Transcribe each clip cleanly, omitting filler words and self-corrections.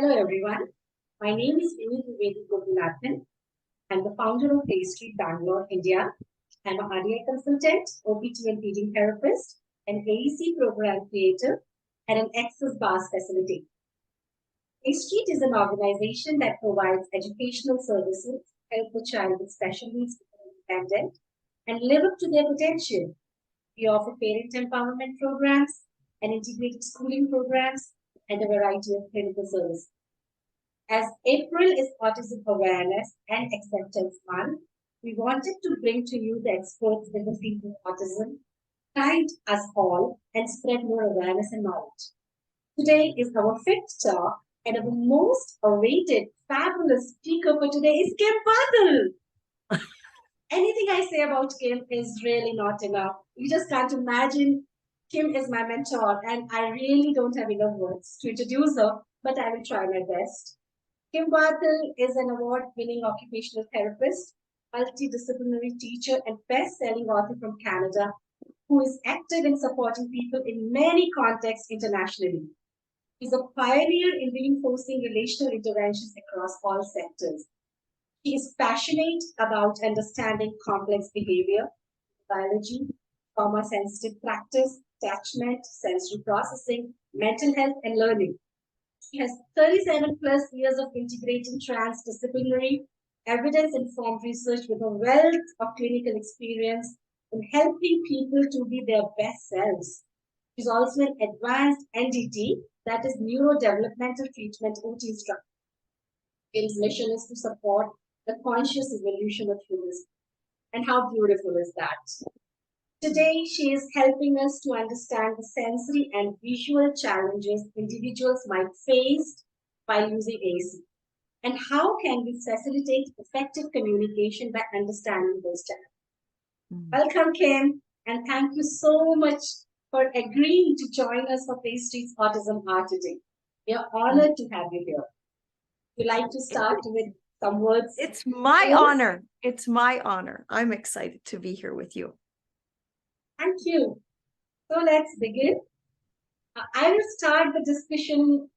Hello everyone. My name is Vinny Gokulathan. I'm the founder of PlayStreet Bangalore, India. I'm a RDI consultant, OPT and feeding therapist, an AAC program creator, and an access bars facilitator. PlayStreet is an organization that provides educational services, help the child with special needs become independent, and live up to their potential. We offer parent empowerment programs and integrated schooling programs and a variety of clinical services. As April is Autism Awareness and Acceptance Month, we wanted to bring to you the experts in the field of autism, guide us all, and spread more awareness and knowledge. Today is our fifth talk, and our most awaited, fabulous speaker for today is Kim Barthel. Anything I say about Kim is really not enough. You just can't imagine. Kim is my mentor, and I really don't have enough words to introduce her, but I will try my best. Kim Barthel is an award-winning occupational therapist, multidisciplinary teacher, and best-selling author from Canada, who is active in supporting people in many contexts internationally. She's a pioneer in reinforcing relational interventions across all sectors. She is passionate about understanding complex behavior, biology, trauma-sensitive practice, attachment, sensory processing, mental health, and learning. She has 37 plus years of integrating transdisciplinary, evidence-informed research with a wealth of clinical experience in helping people to be their best selves. She's also an advanced NDT, that is neurodevelopmental treatment OT instructor. Kim's mission is to support the conscious evolution of humans. And how beautiful is that? Today, she is helping us to understand the sensory and visual challenges individuals might face by using AAC. And how can we facilitate effective communication by understanding those challenges? Welcome, Kim, and thank you so much for agreeing to join us for PlayStreet's Autism Hour today. We are honored to have you here. Would you like to start with some words? It's my honor. It's my honor. I'm excited to be here with you. Thank you. So let's begin. I will start the discussion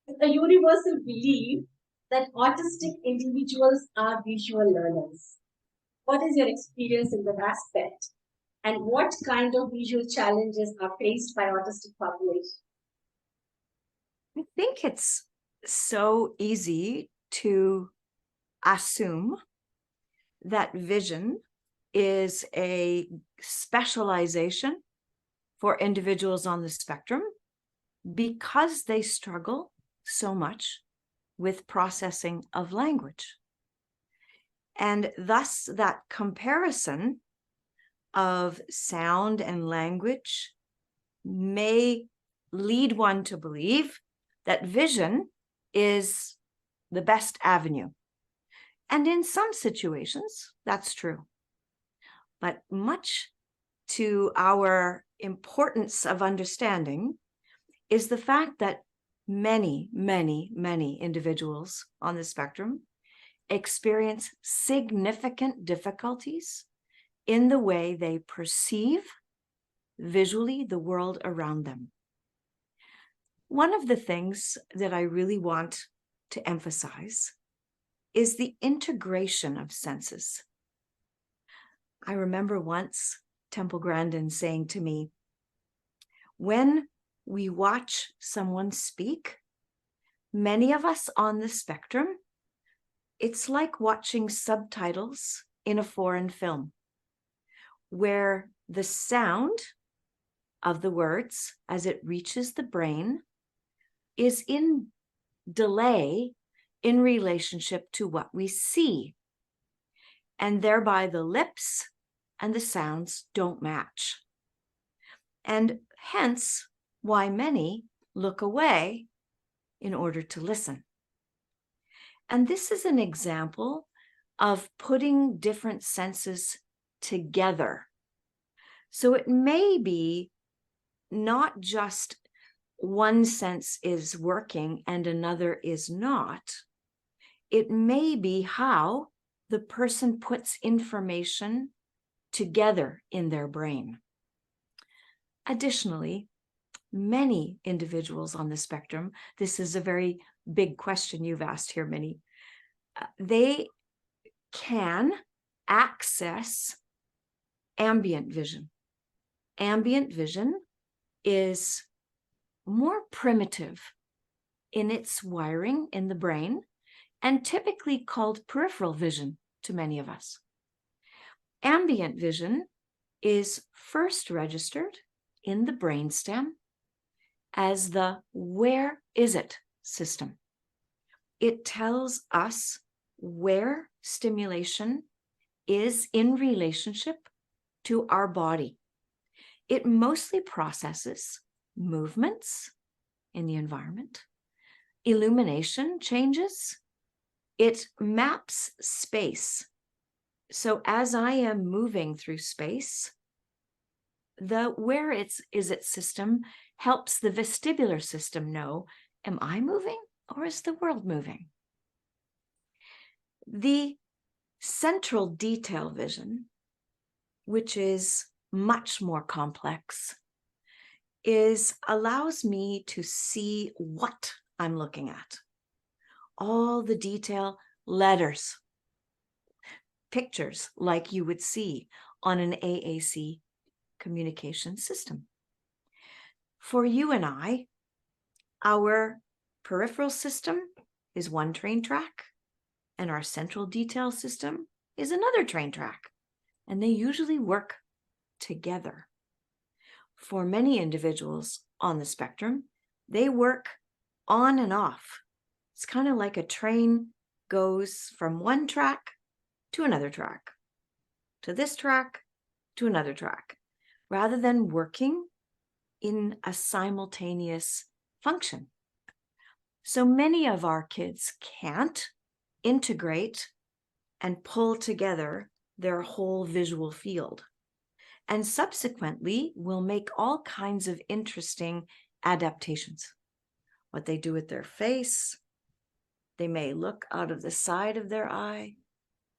with a universal belief that autistic individuals are visual learners. What is your experience in that aspect? And what kind of visual challenges are faced by autistic population? I think it's so easy to assume that vision is a specialization for individuals on the spectrum because they struggle so much with processing of language. And thus that comparison of sound and language may lead one to believe that vision is the best avenue. And in some situations, that's true. But much to our importance of understanding is the fact that many, many, many individuals on the spectrum experience significant difficulties in the way they perceive visually the world around them. One of the things that I really want to emphasize is the integration of senses. I remember once Temple Grandin saying to me, when we watch someone speak, many of us on the spectrum, it's like watching subtitles in a foreign film, where the sound of the words as it reaches the brain is in delay in relationship to what we see. And thereby the lips and the sounds don't match. And hence why many look away in order to listen. And this is an example of putting different senses together. So it may be not just one sense is working and another is not. It may be how the person puts information together in their brain. Additionally, many individuals on the spectrum, this is a very big question you've asked here, Minnie, they can access ambient vision. Ambient vision is more primitive in its wiring in the brain and typically called peripheral vision to many of us. Ambient vision is first registered in the brainstem as the "where is it" system. It tells us where stimulation is in relationship to our body. It mostly processes movements in the environment, illumination changes, it maps space. So as I am moving through space, the "where is it" system helps the vestibular system know, am I moving or is the world moving? The central detail vision, which is much more complex, allows me to see what I'm looking at. All the detail, letters, pictures like you would see on an AAC communication system. For you and I, our peripheral system is one train track, and our central detail system is another train track, and they usually work together. For many individuals on the spectrum, they work on and off. It's kind of like a train goes from one track to another track, to this track, to another track, rather than working in a simultaneous function. So many of our kids can't integrate and pull together their whole visual field, and subsequently will make all kinds of interesting adaptations. What they do with their face, they may look out of the side of their eye,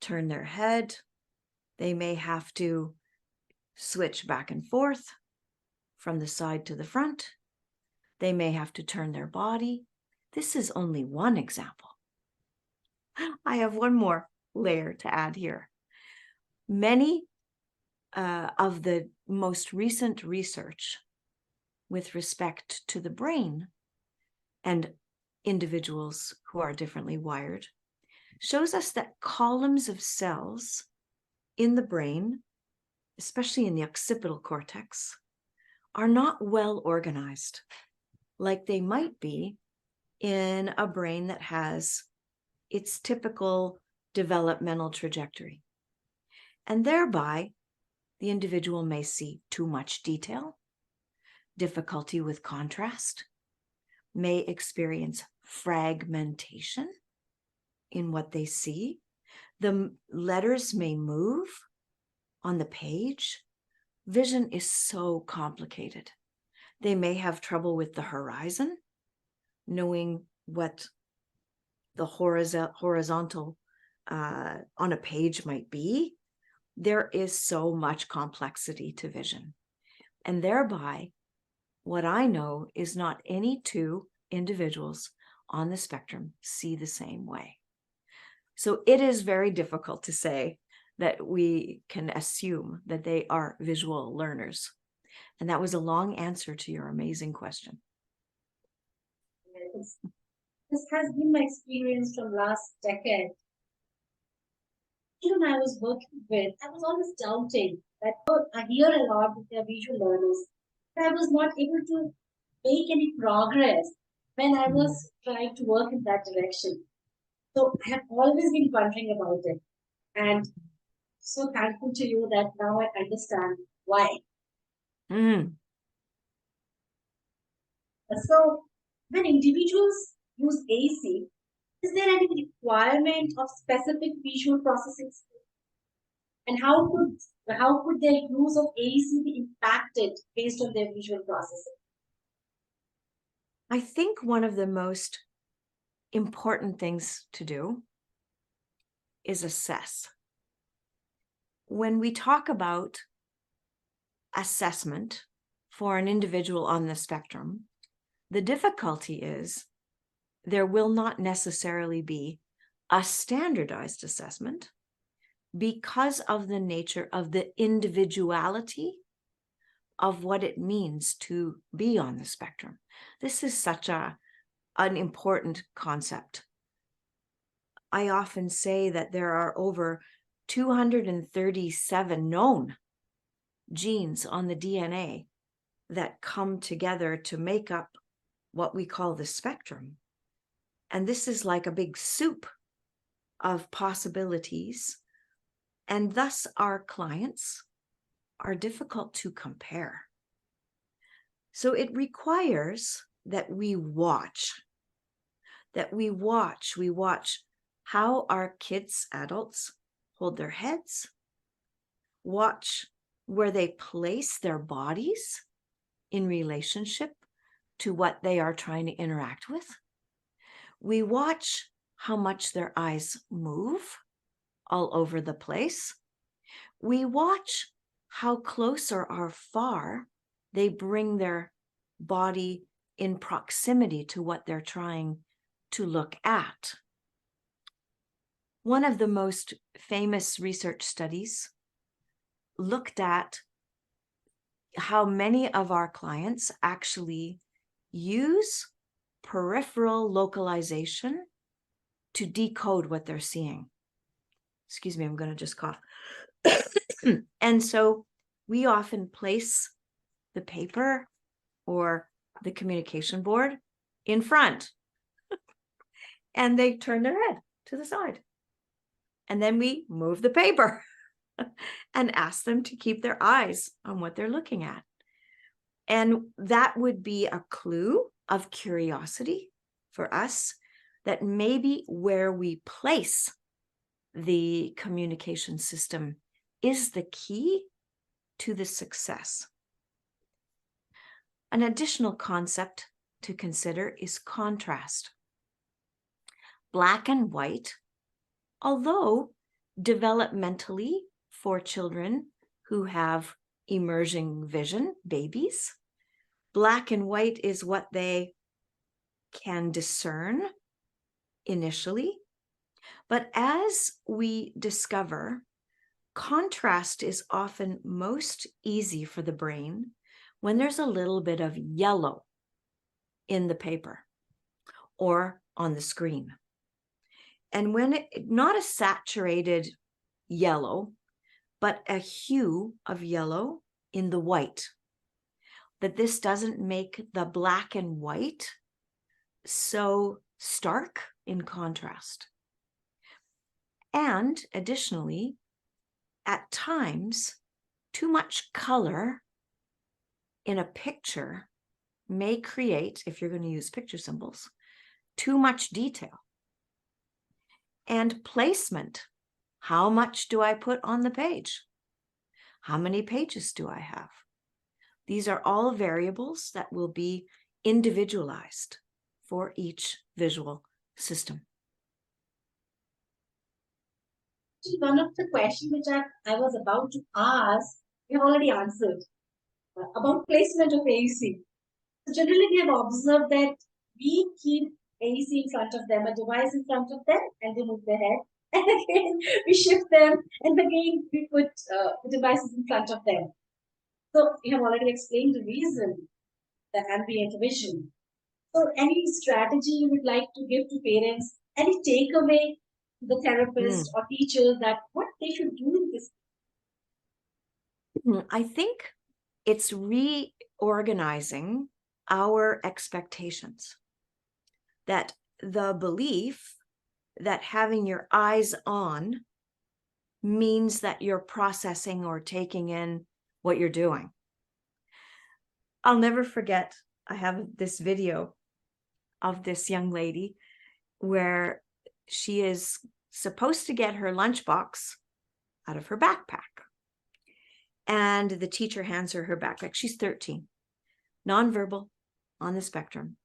turn their head, they may have to switch back and forth from the side to the front, they may have to turn their body. This is only one example. I have one more layer to add here. Many of the most recent research with respect to the brain and individuals who are differently wired shows us that columns of cells in the brain, especially in the occipital cortex, are not well organized like they might be in a brain that has its typical developmental trajectory. And thereby, the individual may see too much detail, difficulty with contrast, may experience fragmentation in what they see. The letters may move on the page. Vision is so complicated. They may have trouble with the horizon, knowing what the horizontal on a page might be. There is so much complexity to vision. And thereby, what I know is not any two individuals on the spectrum see the same way. So it is very difficult to say that we can assume that they are visual learners. And that was a long answer to your amazing question. Yes. This has been my experience from last decade. Children I was working with, I was always doubting that I hear a lot that they're visual learners. But I was not able to make any progress when I was trying to work in that direction. So I have always been wondering about it. And so thankful to you that now I understand why. Mm. So when individuals use AC, is there any requirement of specific visual processing skills? And how could their use of AEC be impacted based on their visual processing? I think one of the most important things to do is assess. When we talk about assessment for an individual on the spectrum. The difficulty is there will not necessarily be a standardized assessment because of the nature of the individuality of what it means to be on the spectrum. This is such an important concept. I often say that there are over 237 known genes on the DNA that come together to make up what we call the spectrum. And this is like a big soup of possibilities. And thus our clients are difficult to compare. So it requires that we watch how our kids, adults, hold their heads, watch where they place their bodies in relationship to what they are trying to interact with. We watch how much their eyes move all over the place. We watch how close or far they bring their body in proximity to what they're trying to look at. One of the most famous research studies looked at how many of our clients actually use peripheral localization to decode what they're seeing. Excuse me, I'm going to just cough. And so we often place the paper or the communication board in front, and they turn their head to the side. And then we move the paper and ask them to keep their eyes on what they're looking at. And that would be a clue of curiosity for us that maybe where we place the communication system is the key to the success. An additional concept to consider is contrast. Black and white, although developmentally for children who have emerging vision, babies, black and white is what they can discern initially. But as we discover, contrast is often most easy for the brain when there's a little bit of yellow in the paper or on the screen. And when not a saturated yellow, but a hue of yellow in the white, that this doesn't make the black and white so stark in contrast. And additionally, at times, too much color in a picture may create, if you're going to use picture symbols, too much detail. And placement. How much do I put on the page? How many pages do I have? These are all variables that will be individualized for each visual system. One of the questions which I was about to ask, you have already answered about placement of AAC. So generally, we have observed that we keep AAC in front of them, a device in front of them, and they move their head. And again, we shift them, and again, we put the devices in front of them. So you have already explained the reason, the ambient vision. So any strategy you would like to give to parents, any takeaway to the therapist or teacher that what they should do in this? I think it's reorganizing our expectations. That the belief that having your eyes on means that you're processing or taking in what you're doing. I'll never forget, I have this video of this young lady where she is supposed to get her lunchbox out of her backpack. And the teacher hands her backpack. She's 13, nonverbal, on the spectrum.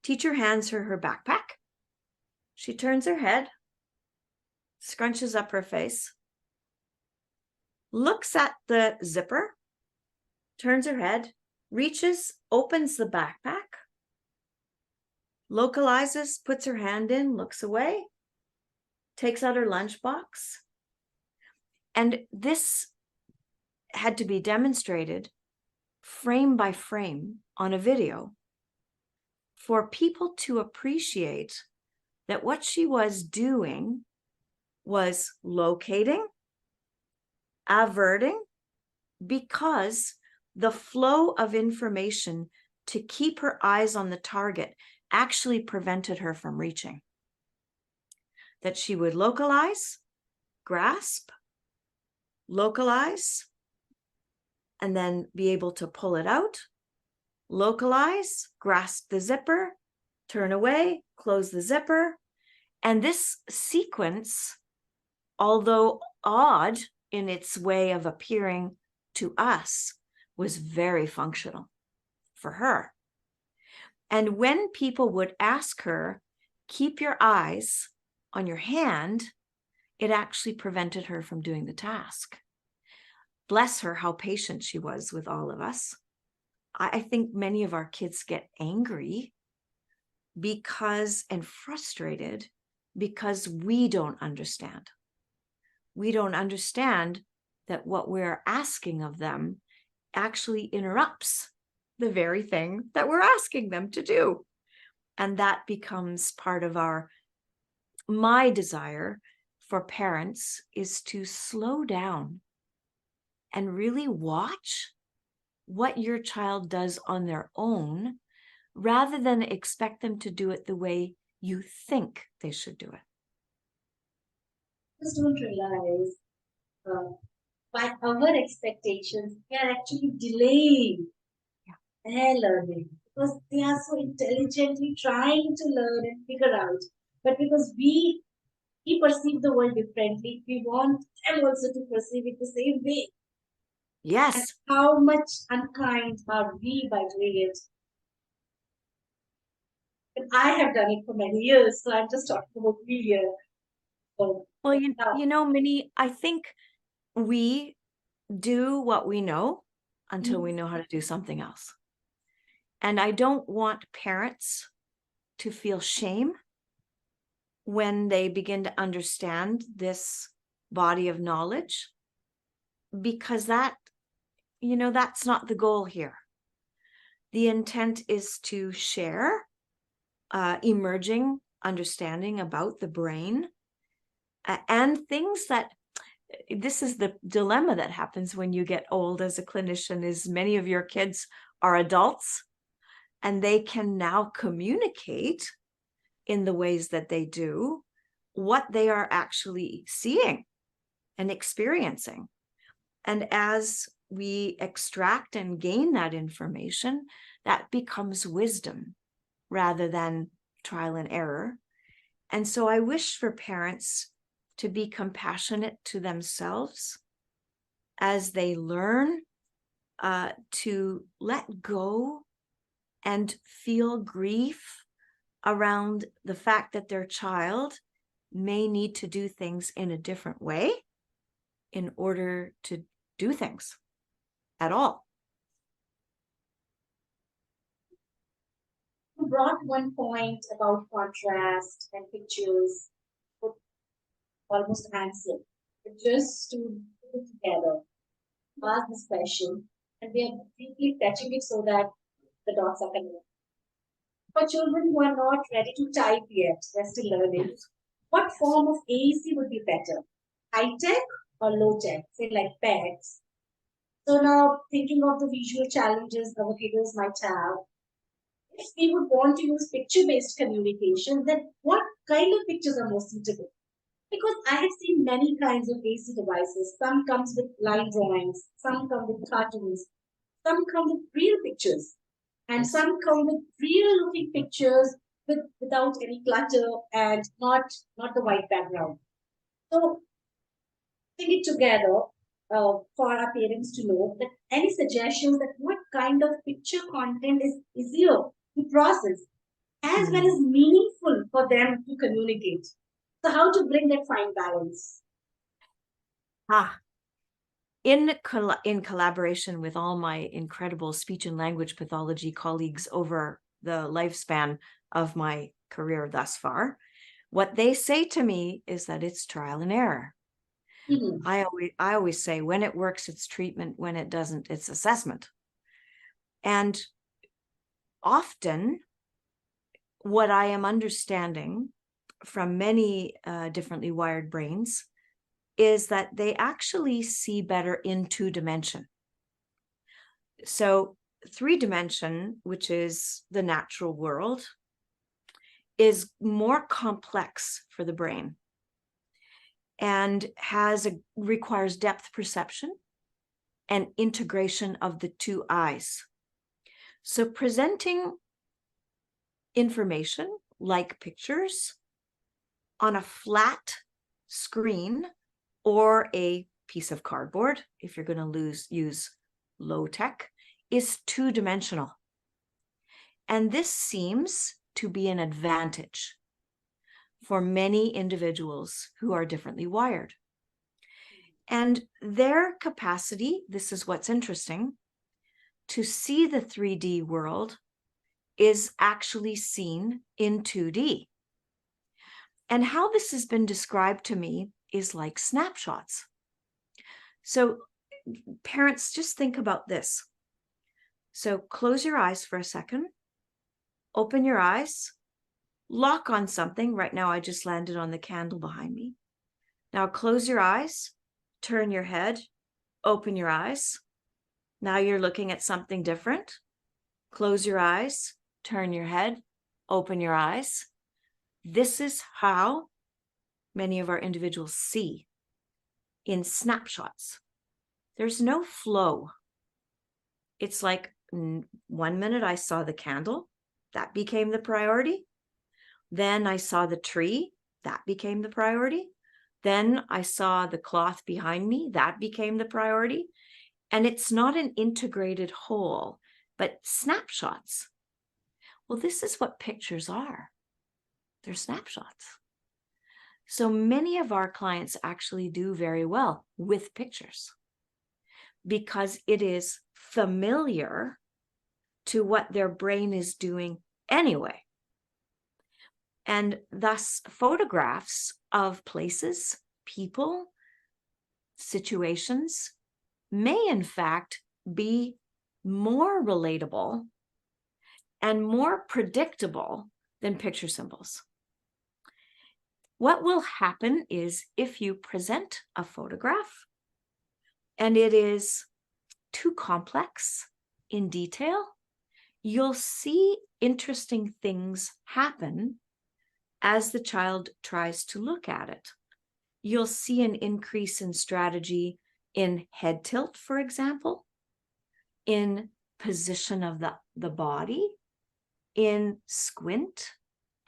Teacher hands her backpack. She turns her head, scrunches up her face, looks at the zipper, turns her head, reaches, opens the backpack, localizes, puts her hand in, looks away, takes out her lunchbox. And this had to be demonstrated frame by frame on a video for people to appreciate that what she was doing was locating, averting, because the flow of information to keep her eyes on the target actually prevented her from reaching. That she would localize, grasp, localize, and then be able to pull it out, localize, grasp the zipper, turn away, close the zipper. And this sequence, although odd in its way of appearing to us, was very functional for her. And when people would ask her, keep your eyes on your hand, it actually prevented her from doing the task. Bless her, how patient she was with all of us. I think many of our kids get angry and frustrated because we don't understand. We don't understand that what we're asking of them actually interrupts the very thing that we're asking them to do. And that becomes part of my desire for parents is to slow down and really watch what your child does on their own, rather than expect them to do it the way you think they should do it. Just don't realize by our expectations, we are actually delaying their learning because they are so intelligently trying to learn and figure out. But because we perceive the world differently, we want them also to perceive it the same way. Yes. And how much unkind are we by doing it? And I have done it for many years, so I'm just talking about me here. So, well, you know, Minnie, I think we do what we know until we know how to do something else. And I don't want parents to feel shame when they begin to understand this body of knowledge, because that, you know, that's not the goal here. The intent is to share emerging understanding about the brain and things that, this is the dilemma that happens when you get old as a clinician, is many of your kids are adults and they can now communicate in the ways that they do what they are actually seeing and experiencing. And as we extract and gain that information, that becomes wisdom rather than trial and error. And so I wish for parents to be compassionate to themselves as they learn to let go and feel grief around the fact that their child may need to do things in a different way in order to do things at all. You brought one point about contrast and pictures, almost answered. But just to put it together, ask this question, and we are deeply touching it so that the dots are connected. For children who are not ready to type yet, they're still learning, what form of AAC would be better? High-tech or low-tech? Say like pets. So now, thinking of the visual challenges our kiddos might have, if we would want to use picture-based communication, then what kind of pictures are most suitable? Because I have seen many kinds of AC devices. Some comes with line drawings, some come with cartoons, some come with real pictures, and some come with real looking pictures without any clutter and not the white background. So putting it together for our parents to know that any suggestions that what kind of picture content is easier to process as well as meaningful for them to communicate. So how to bring that fine balance? in collaboration with all my incredible speech and language pathology colleagues over the lifespan of my career thus far, what they say to me is that it's trial and error. Mhm. I always say, when it works, it's treatment. When it doesn't, it's assessment. And often what I am understanding from many differently wired brains is that they actually see better in 2-dimension. So 3-dimension, which is the natural world, is more complex for the brain and requires depth perception and integration of the 2 eyes. So presenting information like pictures on a flat screen or a piece of cardboard, if you're going to use low tech, is 2-dimensional. And this seems to be an advantage for many individuals who are differently wired. And their capacity, this is what's interesting, to see the 3D world is actually seen in 2D. And how this has been described to me is like snapshots. So parents, just think about this. So close your eyes for a second, open your eyes, lock on something. Right now, I just landed on the candle behind me. Now close your eyes, turn your head, open your eyes. Now you're looking at something different. Close your eyes, turn your head, open your eyes. This is how many of our individuals see in snapshots. There's no flow. It's like 1 minute I saw the candle, that became the priority. Then I saw the tree, that became the priority. Then I saw the cloth behind me, that became the priority. And it's not an integrated whole, but snapshots. Well, this is what pictures are. They're snapshots. So many of our clients actually do very well with pictures because it is familiar to what their brain is doing anyway. And thus, photographs of places, people, situations may in fact be more relatable and more predictable than picture symbols. What will happen is if you present a photograph and it is too complex in detail, you'll see interesting things happen as the child tries to look at it. You'll see an increase in strategy in head tilt, for example, in position of the body, in squint,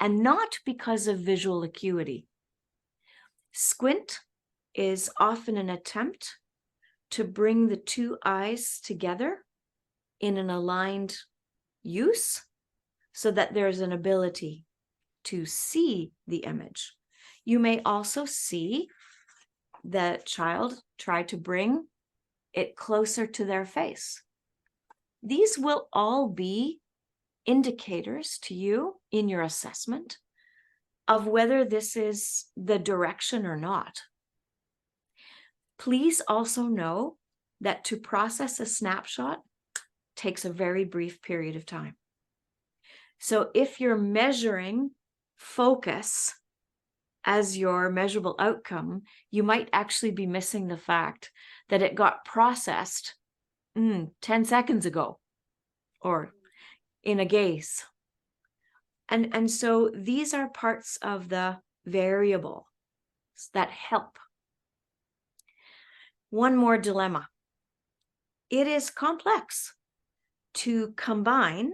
and not because of visual acuity. Squint is often an attempt to bring the 2 eyes together in an aligned use so that there's an ability to see the image. You may also see the child try to bring it closer to their face. These will all be indicators to you in your assessment of whether this is the direction or not. Please also know that to process a snapshot takes a very brief period of time. So if you're measuring focus as your measurable outcome, you might actually be missing the fact that it got processed 10 seconds ago or in a gaze. And so these are parts of the variable that help. One more dilemma. It is complex to combine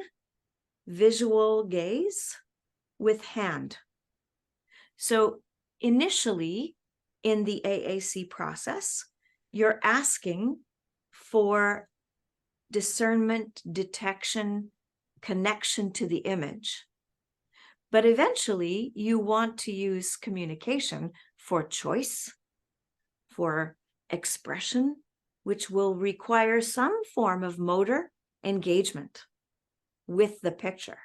visual gaze with hand. So initially in the AAC process, you're asking for discernment, detection, connection to the image. But eventually you want to use communication for choice, for expression, which will require some form of motor engagement with the picture.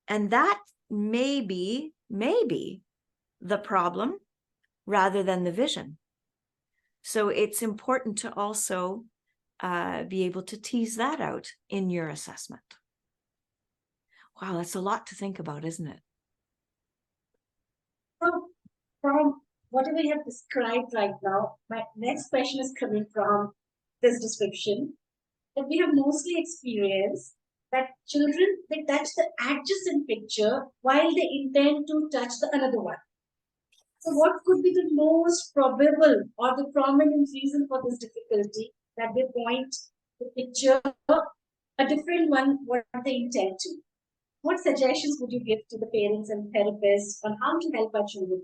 And that may be the problem rather than the vision. So it's important to also be able to tease that out in your assessment. Wow, that's a lot to think about, isn't it? From whatever you have described right now, my next question is coming from this description, that we have mostly experienced that children, they touch the adjacent picture while they intend to touch the another one. So what could be the most probable or the prominent reason for this difficulty, that they point the picture a different one what they intend to? What suggestions would you give to the parents and therapists on how to help our children?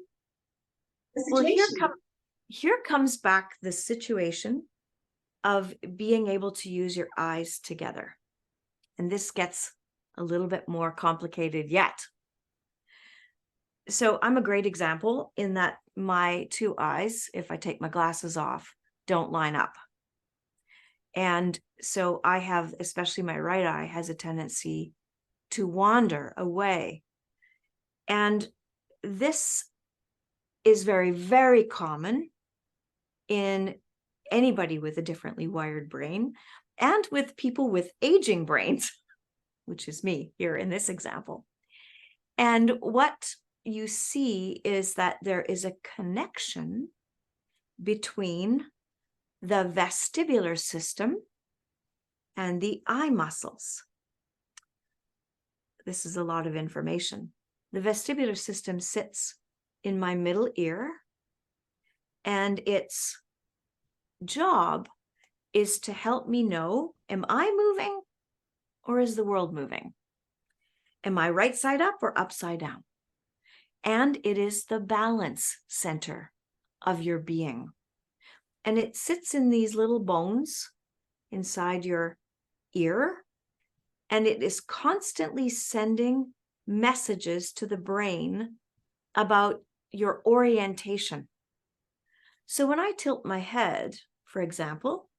The Well, situation. here comes back the situation of being able to use your eyes together. And this gets a little bit more complicated yet. So I'm a great example in that my two eyes, if I take my glasses off, don't line up. And so I have, especially my right eye, has a tendency to wander away. And this is very, very common in anybody with a differently wired brain and with people with aging brains, which is me here in this example. And what you see is that there is a connection between the vestibular system and the eye muscles. This is a lot of information. The vestibular system sits in my middle ear, and its job is to help me know, am I moving or is the world moving? Am I right side up or upside down? And it is the balance center of your being. And it sits in these little bones inside your ear, and it is constantly sending messages to the brain about your orientation. So when I tilt my head, for example,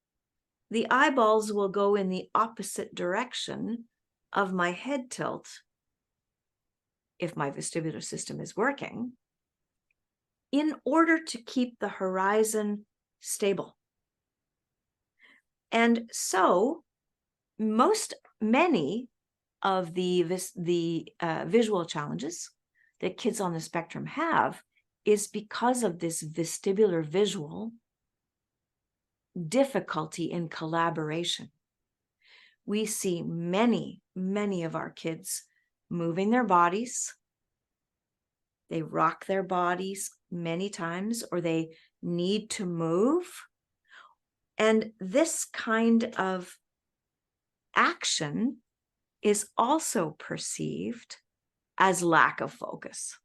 the eyeballs will go in the opposite direction of my head tilt if my vestibular system is working, in order to keep the horizon stable. And so many of the visual challenges that kids on the spectrum have is because of this vestibular visual difficulty in collaboration. We see many of our kids moving their bodies. They rock their bodies many times, or they need to move. And this kind of action is also perceived as lack of focus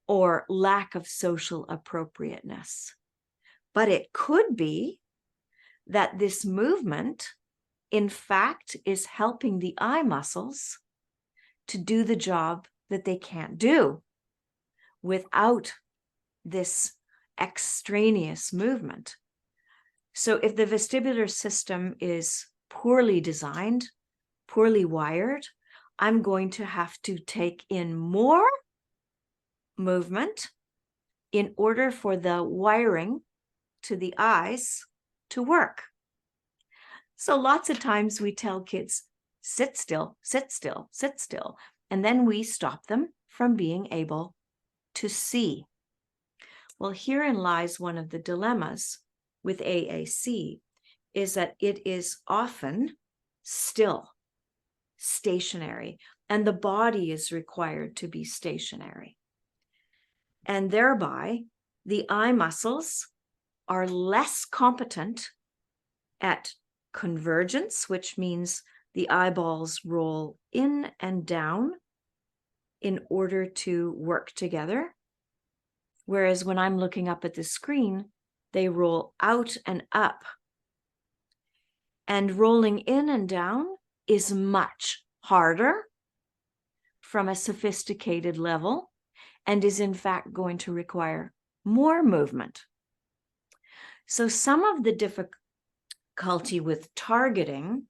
or lack of social appropriateness. But it could be that this movement, in fact, is helping the eye muscles to do the job that they can't do without this extraneous movement. So if the vestibular system is poorly designed, poorly wired, I'm going to have to take in more movement in order for the wiring to the eyes to work. So lots of times we tell kids, sit still, sit still, sit still, and then we stop them from being able to see. Well, herein lies one of the dilemmas with AAC, is that it is often still, stationary, and the body is required to be stationary. And thereby, the eye muscles are less competent at convergence, which means the eyeballs roll in and down in order to work together. Whereas when I'm looking up at the screen, they roll out and up. And rolling in and down is much harder from a sophisticated level and is in fact going to require more movement. So some of the difficulty with targeting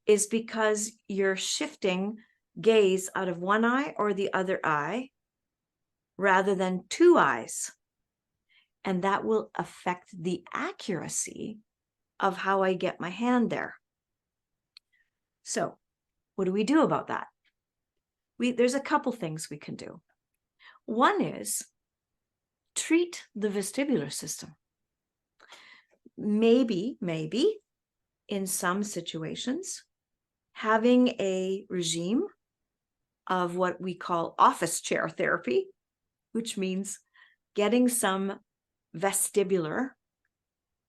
is because you're shifting gaze out of one eye or the other eye rather than two eyes. And that will affect the accuracy of how I get my hand there. So what do we do about that? There's a couple things we can do. One is treat the vestibular system. Maybe in some situations, having a regime of what we call office chair therapy, which means getting some vestibular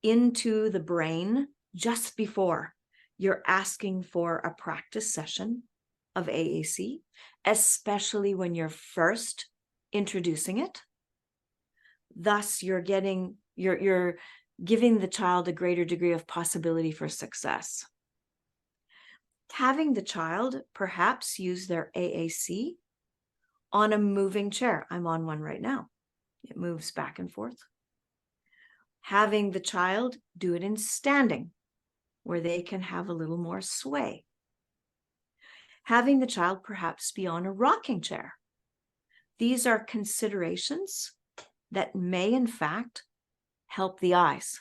into the brain just before you're asking for a practice session of AAC, especially when you're first introducing it. Thus, you're giving the child a greater degree of possibility for success. Having the child perhaps use their AAC on a moving chair. I'm on one right now. It moves back and forth. Having the child do it in standing, where they can have a little more sway. Having the child perhaps be on a rocking chair. These are considerations that may, in fact, help the eyes.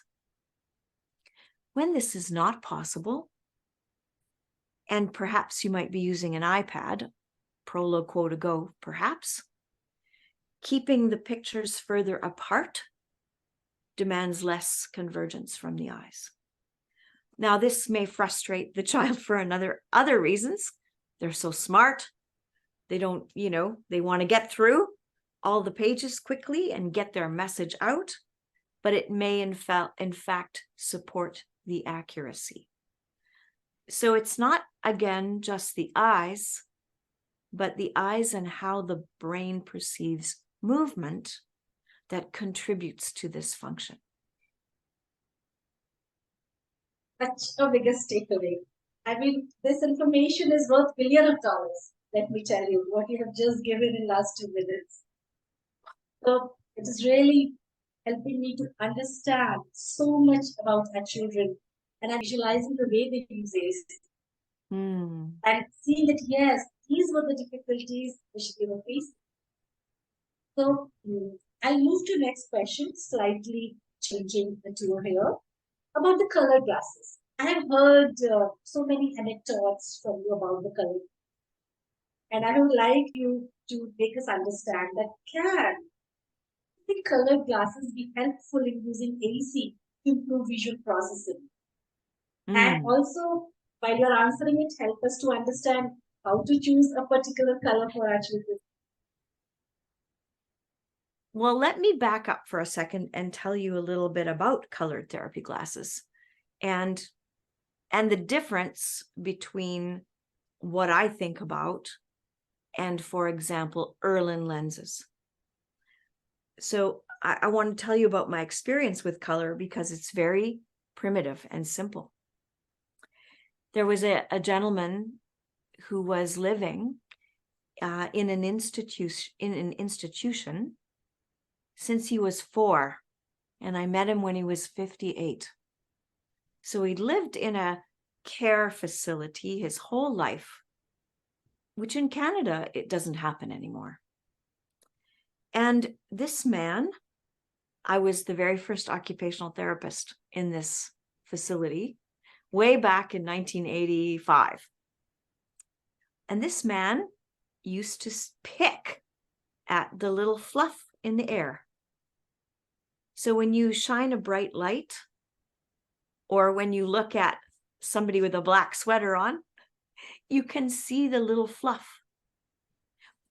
When this is not possible, and perhaps you might be using an iPad, Prolo Quota Go perhaps, keeping the pictures further apart demands less convergence from the eyes. Now, this may frustrate the child for other reasons. They're so smart. They don't, they want to get through all the pages quickly and get their message out, but it may in fact support the accuracy. So it's not, again, just the eyes, but the eyes and how the brain perceives movement that contributes to this function. That's the biggest takeaway. I mean, this information is worth billions of dollars. Let me tell you what you have just given in last 2 minutes. So it is really helping me to understand so much about our children, and I'm visualizing the way they use it. And seeing that, yes, these were the difficulties which they were facing. So I'll move to next question, slightly changing the tour here, about the color glasses. I have heard so many anecdotes from you about the color. And I would like you to make us understand that can the colored glasses be helpful in using AAC to improve visual processing? And also, while you're answering it, help us to understand how to choose a particular color for our children. Well, let me back up for a second and tell you a little bit about colored therapy glasses and the difference between what I think about and, for example, Erlen lenses. So I want to tell you about my experience with color because it's very primitive and simple. There was a gentleman who was living in an institution since he was 4, and I met him when he was 58. So he lived in a care facility his whole life, which in Canada, it doesn't happen anymore. And this man, I was the very first occupational therapist in this facility way back in 1985. And this man used to pick at the little fluff in the air. So when you shine a bright light, or when you look at somebody with a black sweater on, you can see the little fluff.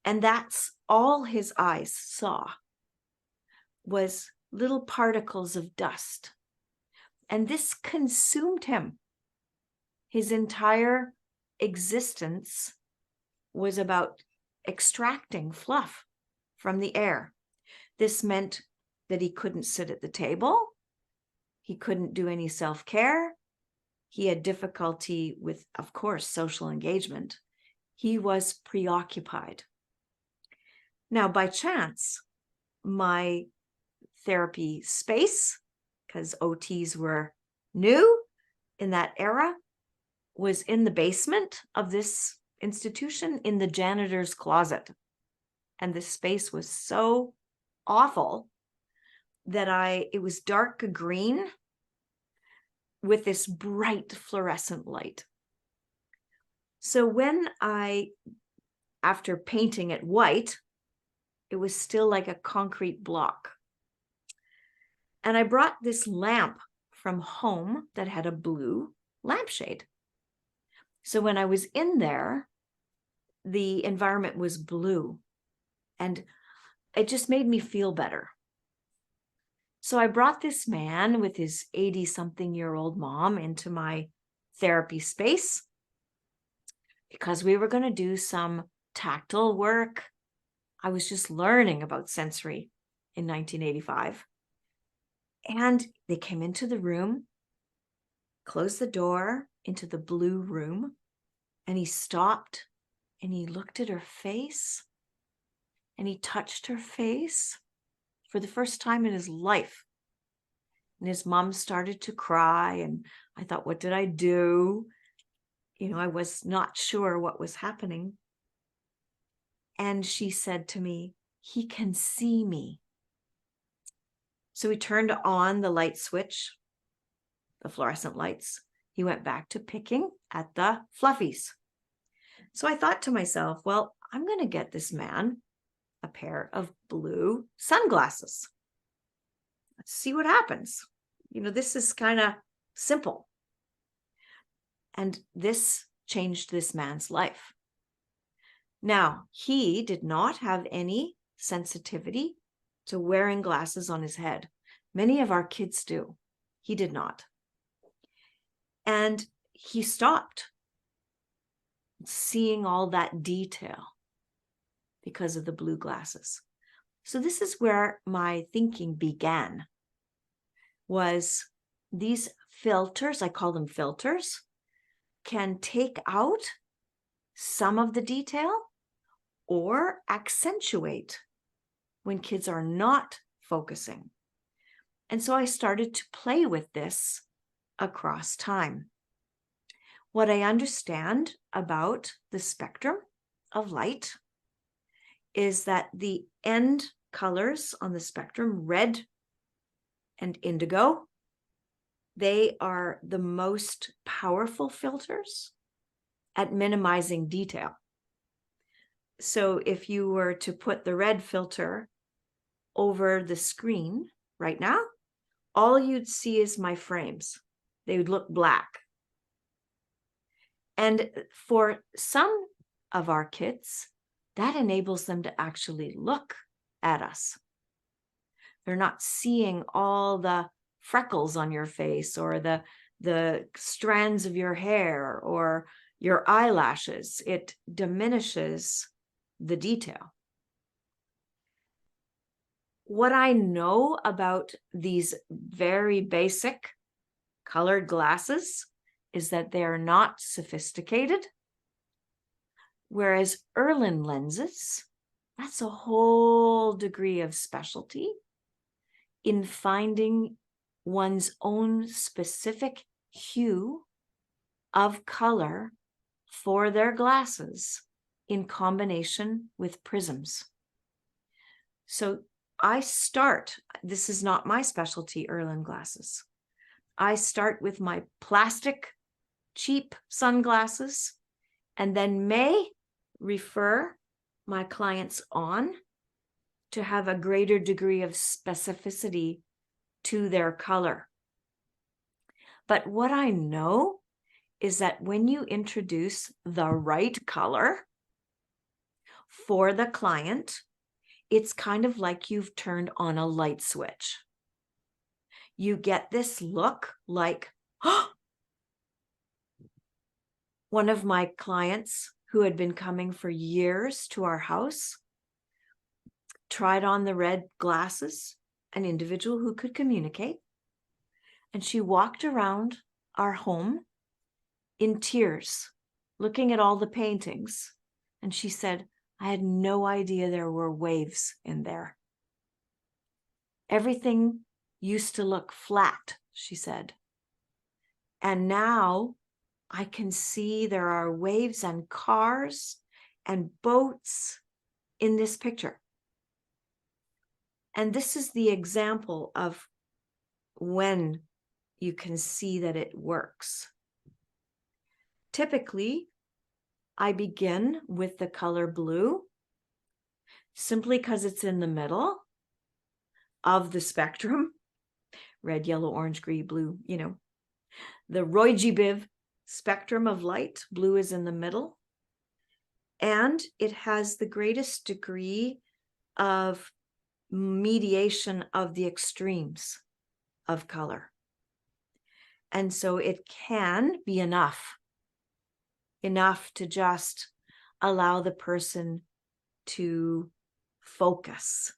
And that's all his eyes saw, was little particles of dust. And this consumed him. His entire existence was about extracting fluff from the air. This meant that he couldn't sit at the table. He couldn't do any self-care. He had difficulty with, of course, social engagement. He was preoccupied. Now, by chance, my therapy space because OTs were new in that era, was in the basement of this institution in the janitor's closet. And this space was so awful that it was dark green with this bright fluorescent light. So when after painting it white, it was still like a concrete block. And I brought this lamp from home that had a blue lampshade. So when I was in there, the environment was blue, and it just made me feel better. So I brought this man with his 80-something-year-old mom into my therapy space because we were going to do some tactile work. I was just learning about sensory in 1985. And they came into the room, closed the door into the blue room, and he stopped and he looked at her face and he touched her face for the first time in his life. And his mom started to cry, and I thought, what did I do? I was not sure what was happening. And she said to me, he can see me. So he turned on the light switch, the fluorescent lights. He went back to picking at the fluffies. So I thought to myself, well, I'm going to get this man a pair of blue sunglasses. Let's see what happens. This is kind of simple. And this changed this man's life. Now, he did not have any sensitivity to wearing glasses on his head. Many of our kids do. He did not. And he stopped seeing all that detail because of the blue glasses. So this is where my thinking began, was these filters, I call them filters, can take out some of the detail or accentuate when kids are not focusing. And so I started to play with this across time. What I understand about the spectrum of light is that the end colors on the spectrum, red and indigo, they are the most powerful filters at minimizing detail. So if you were to put the red filter over the screen right now, all you'd see is my frames. They would look black. And for some of our kids, that enables them to actually look at us. They're not seeing all the freckles on your face or the strands of your hair or your eyelashes. It diminishes the detail. What I know about these very basic colored glasses is that they are not sophisticated, whereas Erlen lenses, that's a whole degree of specialty in finding one's own specific hue of color for their glasses in combination with prisms. So this is not my specialty, Erlen glasses. I start with my plastic, cheap sunglasses, and then may refer my clients on to have a greater degree of specificity to their color. But what I know is that when you introduce the right color for the client, it's kind of like you've turned on a light switch. You get this look like, oh! One of my clients who had been coming for years to our house tried on the red glasses, an individual who could communicate, and she walked around our home in tears, looking at all the paintings, and she said, I had no idea there were waves in there. Everything used to look flat, she said. And now I can see there are waves and cars and boats in this picture. And this is the example of when you can see that it works. Typically, I begin with the color blue simply because it's in the middle of the spectrum. Red, yellow, orange, green, blue, you know. The Roy G. Biv spectrum of light, blue is in the middle. And it has the greatest degree of mediation of the extremes of color. And so it can be enough to just allow the person to focus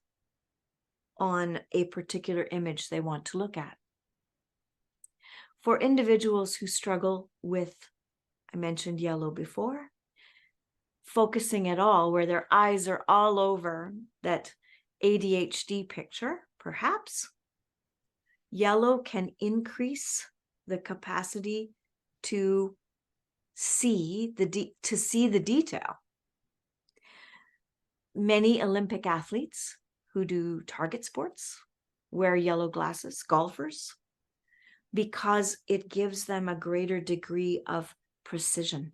on a particular image they want to look at. For individuals who struggle with, I mentioned yellow before, focusing at all, where their eyes are all over that ADHD picture, perhaps, yellow can increase the capacity to see the detail. Many Olympic athletes who do target sports wear yellow glasses, golfers, because it gives them a greater degree of precision.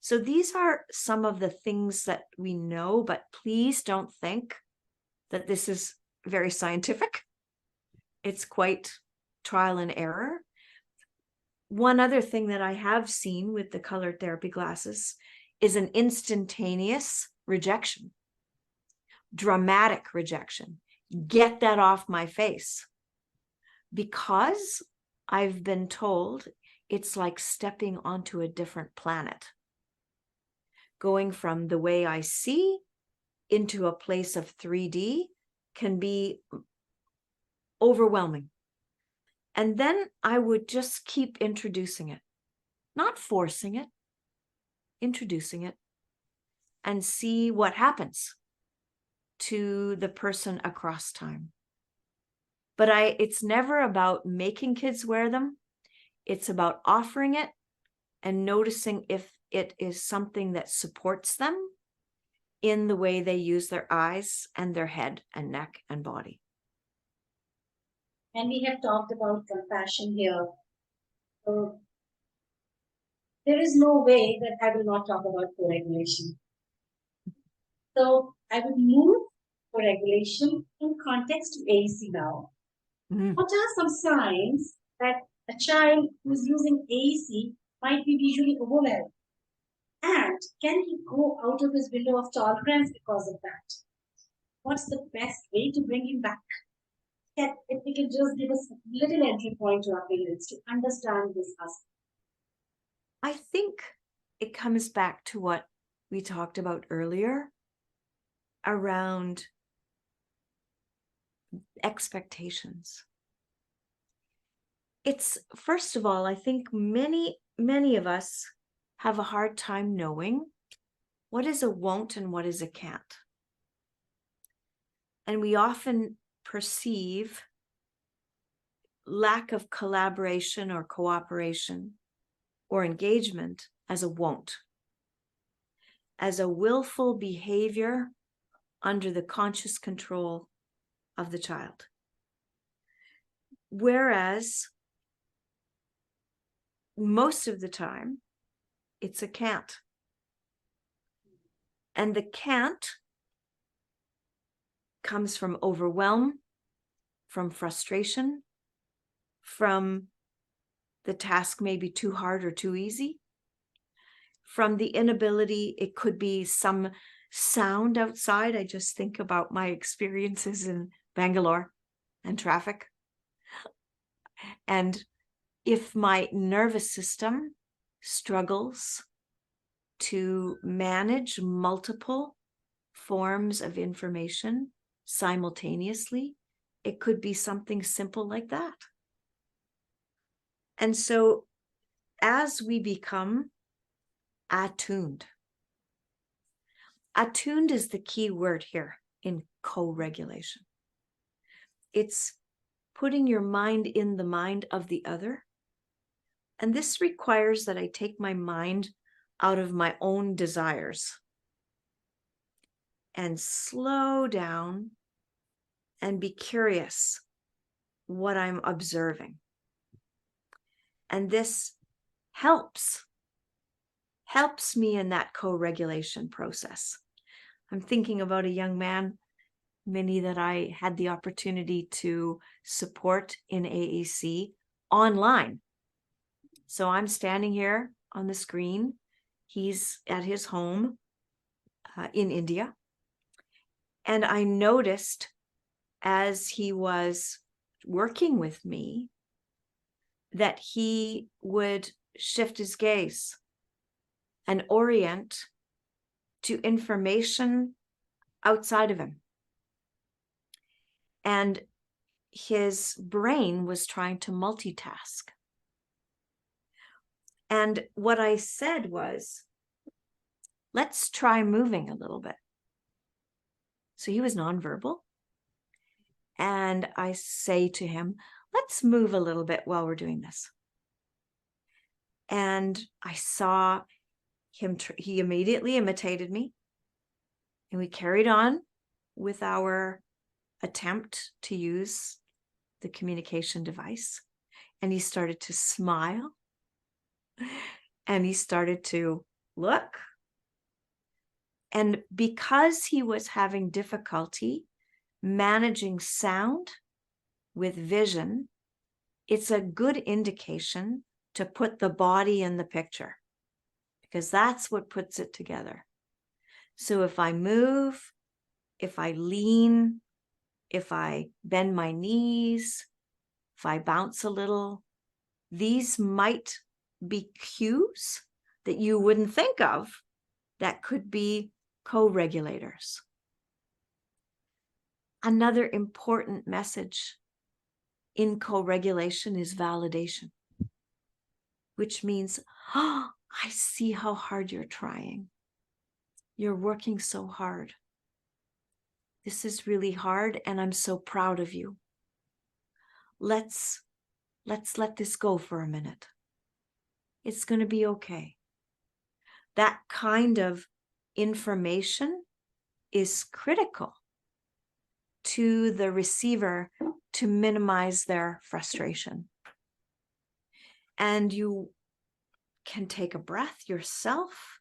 So these are some of the things that we know, but please don't think that this is very scientific. It's quite trial and error. One other thing that I have seen with the color therapy glasses is an instantaneous rejection, dramatic rejection. Get that off my face. Because I've been told it's like stepping onto a different planet. Going from the way I see into a place of 3D can be overwhelming. And then I would just keep introducing it, not forcing it, introducing it, and see what happens to the person across time. But it's never about making kids wear them. It's about offering it and noticing if it is something that supports them in the way they use their eyes and their head and neck and body. And we have talked about compassion here. So there is no way that I will not talk about co-regulation. So I would move co-regulation in context to AAC now. What are some signs that a child who is using AAC might be visually overwhelmed? And can he go out of his window of tolerance because of that? What's the best way to bring him back? If we can just give us a little entry point to our parents to understand this aspect. I think it comes back to what we talked about earlier around expectations. It's, first of all, I think many of us have a hard time knowing what is a won't and what is a can't. And we often perceive lack of collaboration or cooperation or engagement as a won't, as a willful behavior under the conscious control of the child. Whereas most of the time, it's a can't. And the can't comes from overwhelm, from frustration, from the task may be too hard or too easy, from the inability, it could be some sound outside. I just think about my experiences in Bangalore and traffic. And if my nervous system struggles to manage multiple forms of information simultaneously, it could be something simple like that. And so as we become attuned is the key word here in co-regulation. it's putting your mind in the mind of the other. And this requires that I take my mind out of my own desires and slow down and be curious what I'm observing. And this helps me in that co-regulation process. I'm thinking about a young man, Minnie, that I had the opportunity to support in AAC online. So I'm standing here on the screen. He's at his home in India. And I noticed as he was working with me that he would shift his gaze and orient to information outside of him. And his brain was trying to multitask. And what I said was, let's try moving a little bit. So he was nonverbal. And I say to him, let's move a little bit while we're doing this. And I saw him, he immediately imitated me. And we carried on with our attempt to use the communication device. And he started to smile. And he started to look. And because he was having difficulty managing sound with vision, it's a good indication to put the body in the picture, because that's what puts it together. So if I move, if I lean, if I bend my knees, if I bounce a little, these might be cues that you wouldn't think of that could be co-regulators. Another important message in co-regulation is validation, which means, oh, I see how hard you're trying. You're working so hard. This is really hard, and I'm so proud of you. Let's let this go for a minute. It's going to be okay. That kind of information is critical to the receiver to minimize their frustration. And you can take a breath yourself.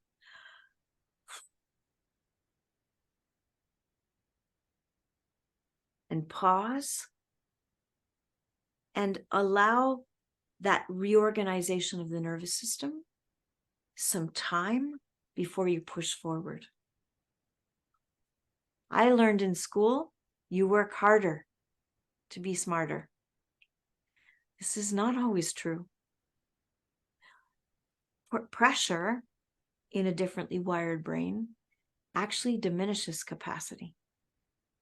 And pause. And allow that reorganization of the nervous system some time before you push forward. I learned in school, you work harder to be smarter. This is not always true. Pressure in a differently wired brain actually diminishes capacity.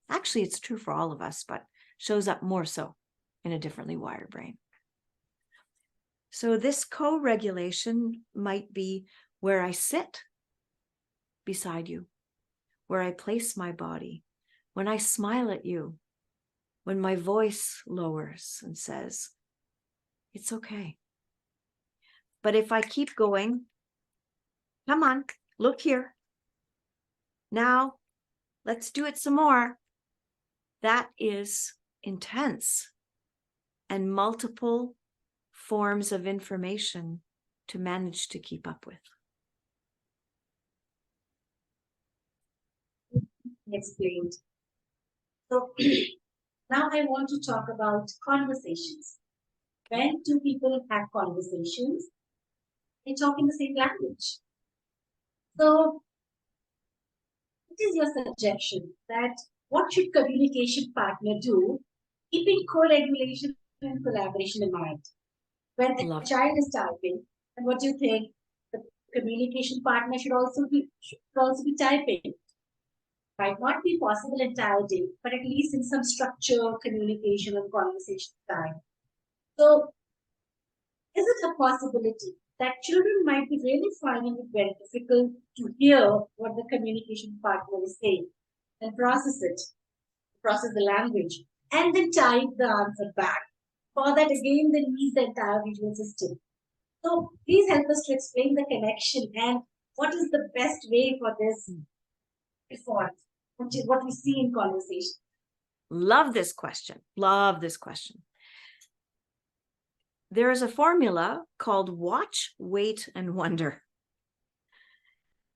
Actually, it's true for all of us, but shows up more so in a differently wired brain. So this co-regulation might be where I sit beside you, where I place my body, when I smile at you, when my voice lowers and says, it's okay. But if I keep going, come on, look here. Now, let's do it some more. That is intense and multiple forms of information to manage to keep up with. Explained. So now I want to talk about conversations. When two people have conversations, they talk in the same language. So what is your suggestion that what should communication partner do, keeping co-regulation and collaboration in mind? When the child is typing, and what do you think the communication partner should also be typing? Might not be possible entirely, but at least in some structure, communication, and conversation time. So, is it a possibility that children might be really finding it very difficult to hear what the communication partner is saying and process the language? and then type the answer back. For that, again, they use the entire visual system. So please help us to explain the connection and what is the best way for this effort, which is what we see in conversation. Love this question. Love this question. There is a formula called watch, wait, and wonder.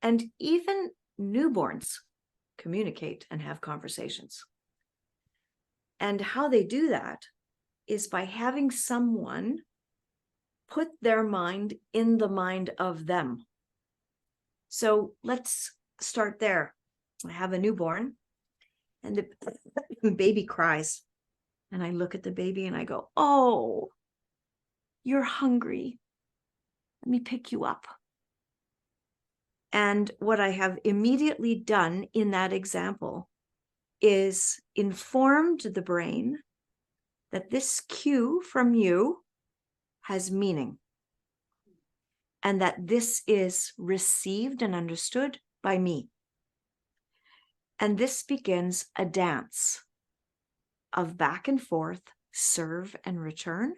And even newborns communicate and have conversations. And how they do that is by having someone put their mind in the mind of them. So let's start there. I have a newborn and the baby cries. And I look at the baby and I go, oh, you're hungry. Let me pick you up. And what I have immediately done in that example is informed the brain that this cue from you has meaning and that this is received and understood by me. And this begins a dance of back and forth, serve and return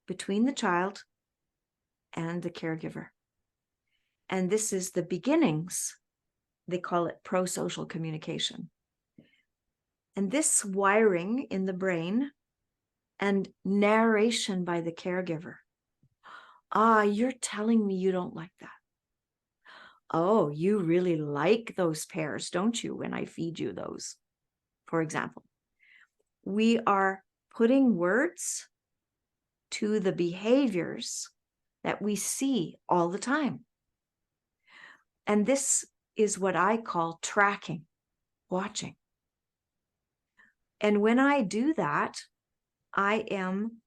between the child and the caregiver. And this is the beginnings. They call it pro-social communication. And this wiring in the brain and narration by the caregiver. Ah, you're telling me you don't like that. Oh, you really like those pears, don't you, when I feed you those, for example. We are putting words to the behaviors that we see all the time. And this is what I call tracking, watching. And when I do that, I am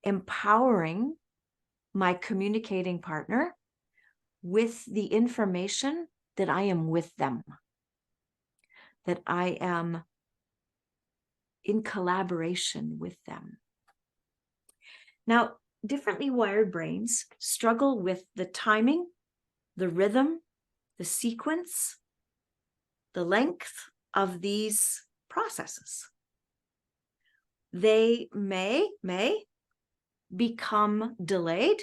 empowering my communicating partner with the information that I am with them, that I am in collaboration with them. Now, differently wired brains struggle with the timing, the rhythm, the sequence, the length of these processes. They may become delayed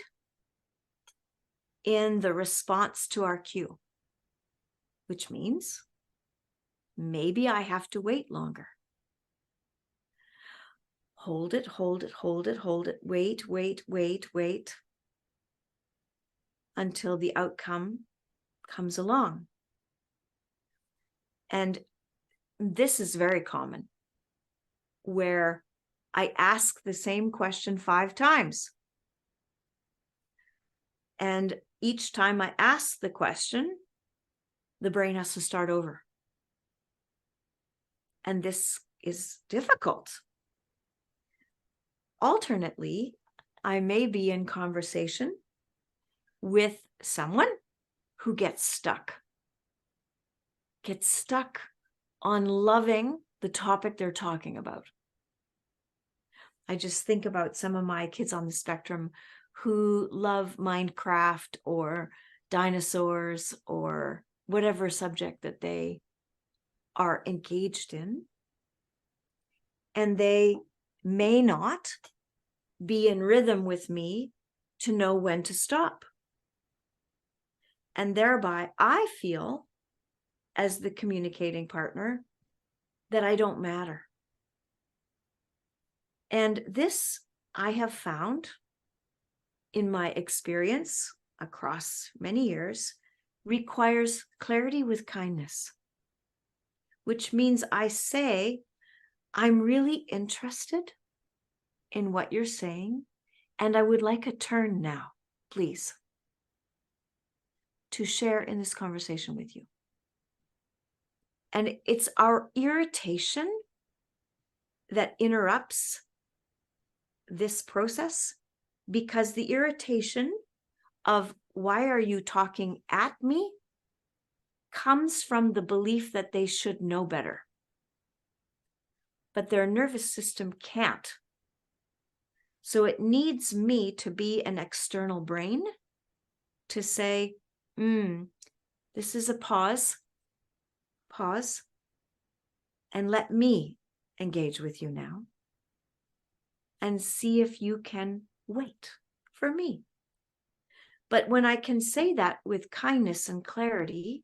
in the response to our cue, which means maybe I have to wait longer. Hold it, hold it, hold it, hold it, wait, wait, wait, wait, until the outcome comes along. And this is very common, where I ask the same question 5 times. And each time I ask the question, the brain has to start over. And this is difficult. Alternately, I may be in conversation with someone who gets stuck on loving the topic they're talking about. I just think about some of my kids on the spectrum who love Minecraft or dinosaurs or whatever subject that they are engaged in. And they may not be in rhythm with me to know when to stop. And thereby, I feel, as the communicating partner, that I don't matter. And this, I have found in my experience across many years, requires clarity with kindness, which means I say, I'm really interested in what you're saying, and I would like a turn now, please, to share in this conversation with you. And it's our irritation that interrupts this process, because the irritation of why are you talking at me comes from the belief that they should know better. But their nervous system can't. So it needs me to be an external brain to say, this is a pause, and let me engage with you now and see if you can wait for me. But when I can say that with kindness and clarity,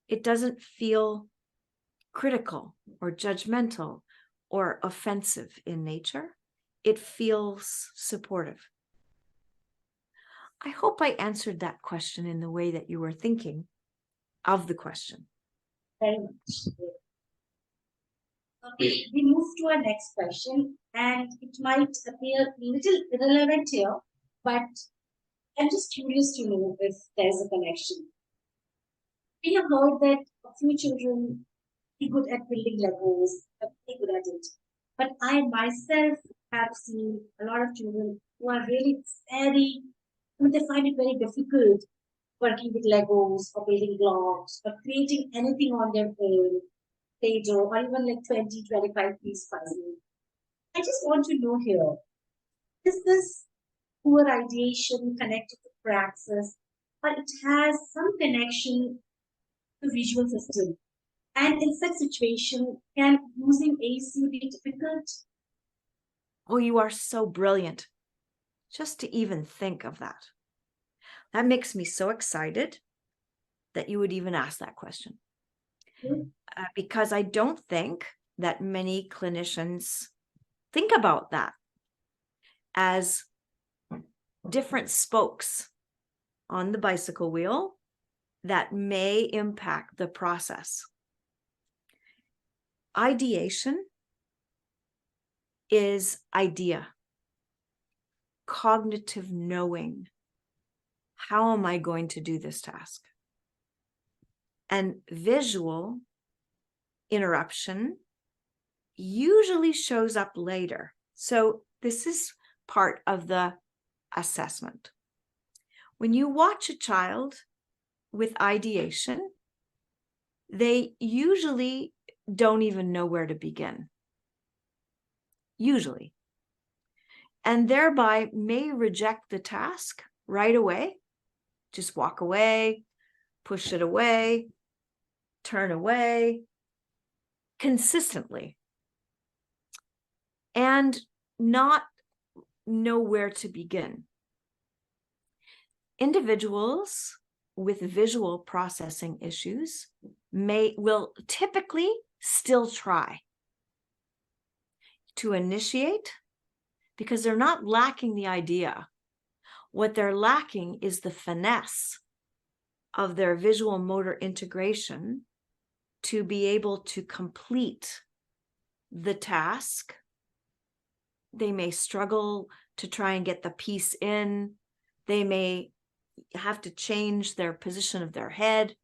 it doesn't feel critical or judgmental or offensive in nature. It feels supportive. I hope I answered that question in the way that you were thinking of the question. Very much. Okay, we move to our next question, and it might appear a little irrelevant here, but I'm just curious to know if there's a connection. We have heard that a few children are good at building Legos, are very good at it. But I myself have seen a lot of children who are really they find it very difficult working with Legos or building blocks or creating anything on their own, Play-Doh, or even like 20, 25 piece puzzle. I just want to know here, is this poor ideation connected to praxis, or it has some connection to visual system? And in such situation, can using AC be difficult? Oh, you are so brilliant. Just to even think of that. That makes me so excited that you would even ask that question. Because I don't think that many clinicians think about that as different spokes on the bicycle wheel that may impact the process. Ideation is idea, cognitive knowing. How am I going to do this task? And visual interruption usually shows up later. So this is part of the assessment. When you watch a child with ideation, they usually don't even know where to begin. Usually. And thereby may reject the task right away. Just walk away, push it away, turn away consistently, and not know where to begin. Individuals with visual processing issues will typically still try to initiate because they're not lacking the idea. What they're lacking is the finesse of their visual motor integration to be able to complete the task. They may struggle to try and get the piece in. They may have to change their position of their head.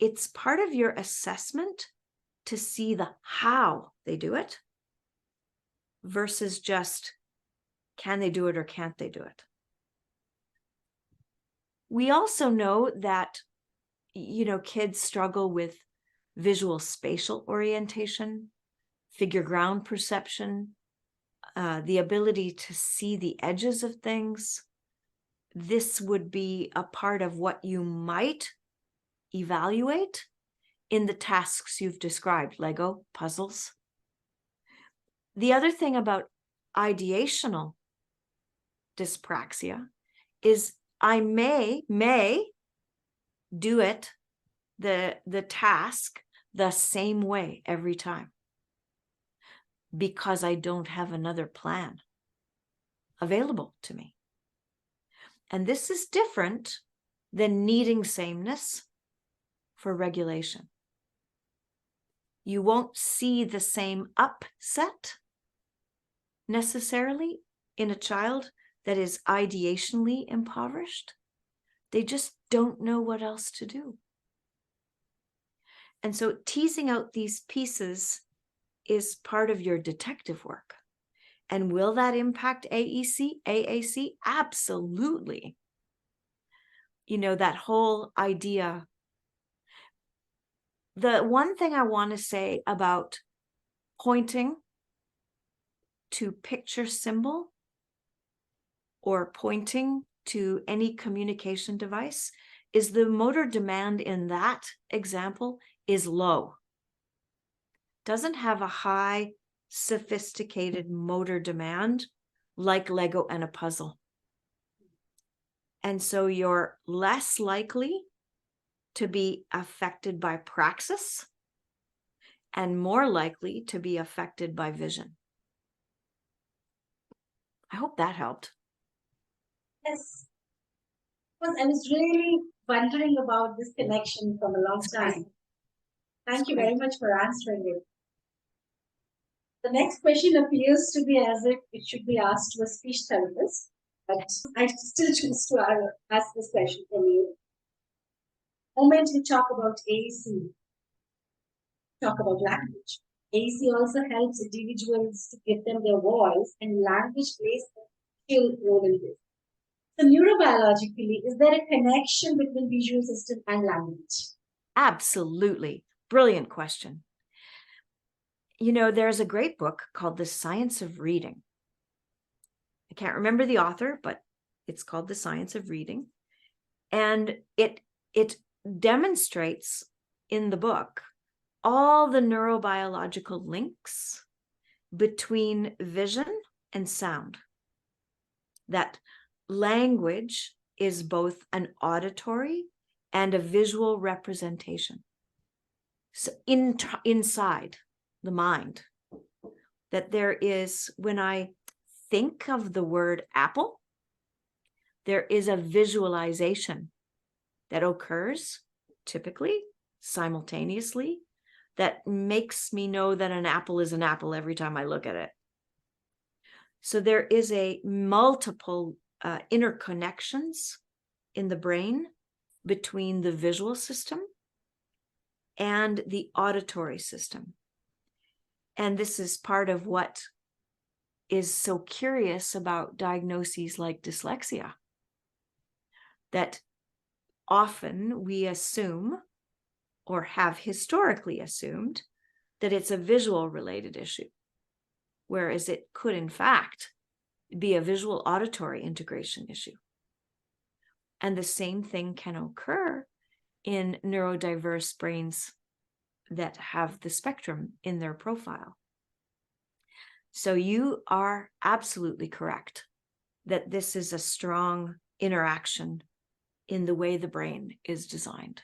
It's part of your assessment to see the how they do it versus just can they do it or can't they do it. We also know that, kids struggle with visual spatial orientation, figure ground perception, the ability to see the edges of things. This would be a part of what you might evaluate in the tasks you've described, Lego, puzzles. The other thing about ideational dyspraxia is I may do it, the task, the same way every time because I don't have another plan available to me. And this is different than needing sameness for regulation. You won't see the same upset necessarily in a child that is ideationally impoverished. They just don't know what else to do. And so teasing out these pieces is part of your detective work. And will that impact AEC, AAC? Absolutely. That whole idea. The one thing I want to say about pointing to picture symbol or pointing to any communication device is the motor demand in that example is low. doesn't have a high, sophisticated motor demand like Lego and a puzzle. And so you're less likely to be affected by praxis and more likely to be affected by vision. I hope that helped. Yes. Because I was really wondering about this connection from a long time. Thank you very much for answering it. The next question appears to be as if it should be asked to a speech therapist, but I still choose to ask this question from you. The moment we talk about AAC, talk about language. AAC also helps individuals to give them their voice, and language plays a key role in this. So neurobiologically, is there a connection between visual system and language? Absolutely. Brilliant question. You know, there's a great book called The Science of Reading. I can't remember the author, but it's called The Science of Reading. And it demonstrates in the book all the neurobiological links between vision and sound. That language is both an auditory and a visual representation. So inside the mind, that there is, when I think of the word apple, there is a visualization that occurs typically simultaneously that makes me know that an apple is an apple every time I look at it. So there is a multiple interconnections in the brain between the visual system and the auditory system. And this is part of what is so curious about diagnoses like dyslexia, that often we assume, or have historically assumed, that it's a visual related issue, whereas it could in fact be a visual auditory integration issue. And the same thing can occur in neurodiverse brains that have the spectrum in their profile. So you are absolutely correct that this is a strong interaction in the way the brain is designed.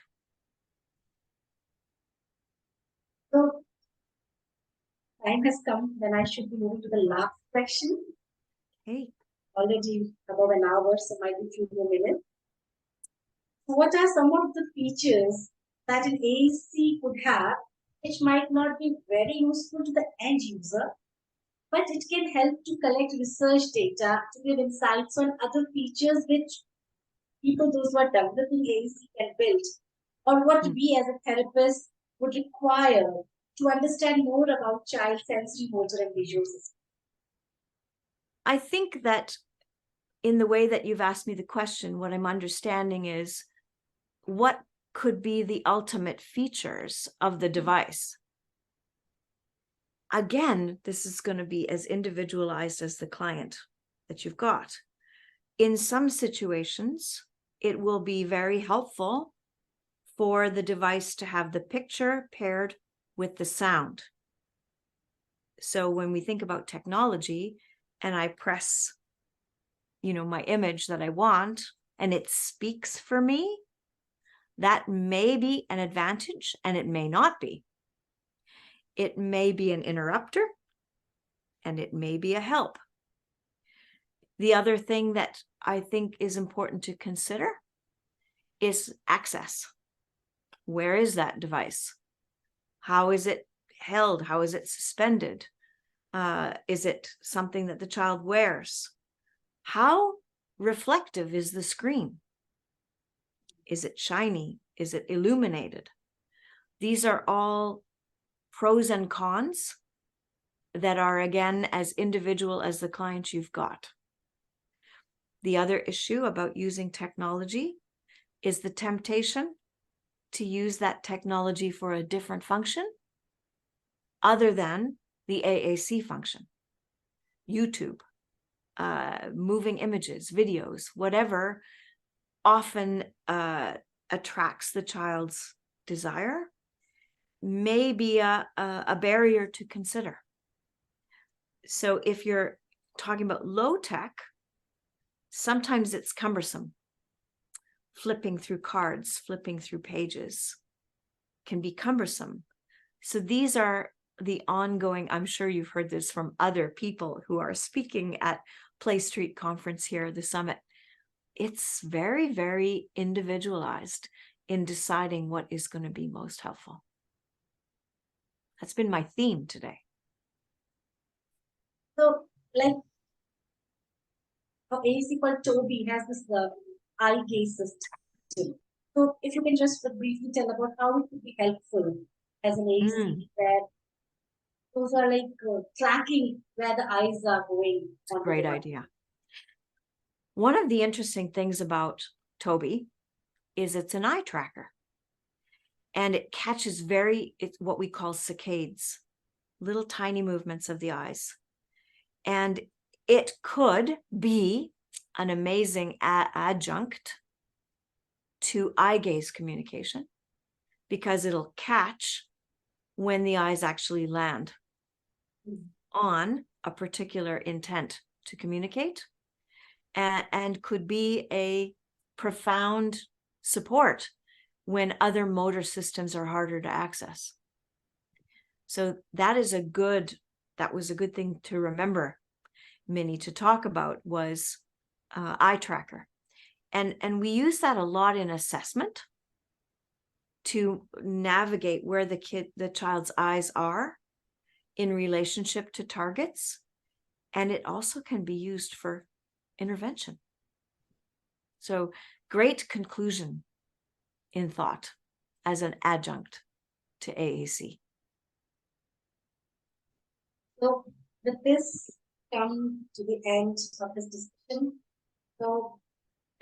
So time has come when I should be moving to the last question. Hey. Already above an hour, so might be a few more minutes. So what are some of the features that an AAC could have, which might not be very useful to the end user, but it can help to collect research data to give insights on other features which people, those who are developing AAC, can build, or what we as a therapist would require to understand more about child sensory, motor, and visual system? I think that in the way that you've asked me the question, what I'm understanding is what could be the ultimate features of the device. Again, this is going to be as individualized as the client that you've got. In some situations, it will be very helpful for the device to have the picture paired with the sound. So when we think about technology and I press, my image that I want and it speaks for me, that may be an advantage and it may not be. It may be an interrupter and it may be a help. The other thing that I think is important to consider is access. Where is that device? How is it held? How is it suspended? Is it something that the child wears? How reflective is the screen? Is it shiny? Is it illuminated? These are all pros and cons that are, again, as individual as the client you've got. The other issue about using technology is the temptation to use that technology for a different function other than the AAC function. YouTube, moving images, videos, whatever often attracts the child's desire may be a barrier to consider. So if you're talking about low tech, sometimes it's cumbersome. Flipping through cards, flipping through pages can be cumbersome. So these are the ongoing, I'm sure you've heard this from other people who are speaking at PlayStreet conference here, the summit. It's very, very individualized in deciding what is going to be most helpful. That's been my theme today. So, like, AAC called Toby has this eye gaze system. So, if you can just briefly tell about how it could be helpful as an AAC, where those are like tracking where the eyes are going. Great idea. One of the interesting things about Toby is it's an eye tracker. And it catches it's what we call saccades, little tiny movements of the eyes. And it could be an amazing adjunct to eye gaze communication, because it'll catch when the eyes actually land on a particular intent to communicate, and could be a profound support when other motor systems are harder to access. So that was a good thing to remember, Minnie, to talk about, was eye tracker. And we use that a lot in assessment to navigate where the child's eyes are in relationship to targets. And it also can be used for intervention. So great conclusion in thought as an adjunct to AAC. So with this, come to the end of this discussion. So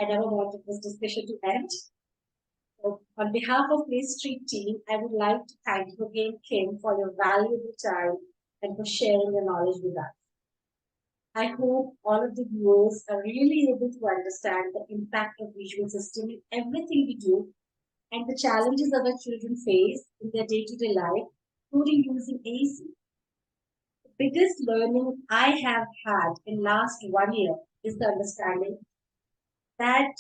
I never wanted this discussion to end. So on behalf of PlayStreet team, I would like to thank you again, Kim, for your valuable time and for sharing your knowledge with us. I hope all of the viewers are really able to understand the impact of visual system in everything we do, and the challenges that our children face in their day-to-day life, including using AAC. The biggest learning I have had in last 1 year is the understanding that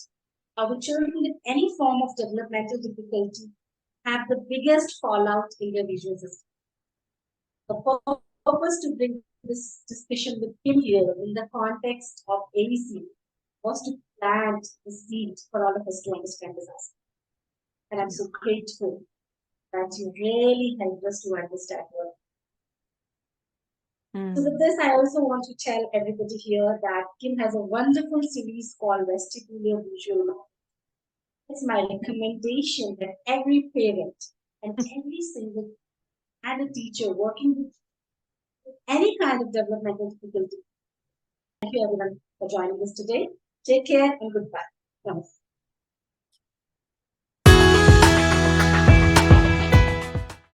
our children with any form of developmental difficulty have the biggest fallout in their visual system. The purpose to bring this discussion with him here in the context of AAC was to plant the seed for all of us to understand this aspect. And I'm so grateful that you really helped us to understand what. So with this, I also want to tell everybody here that Kim has a wonderful series called Vestibular Visual Knowledge. It's my recommendation that every parent and every single and a teacher working with any kind of developmental difficulty. Thank you everyone for joining us today. Take care and goodbye. Namaste.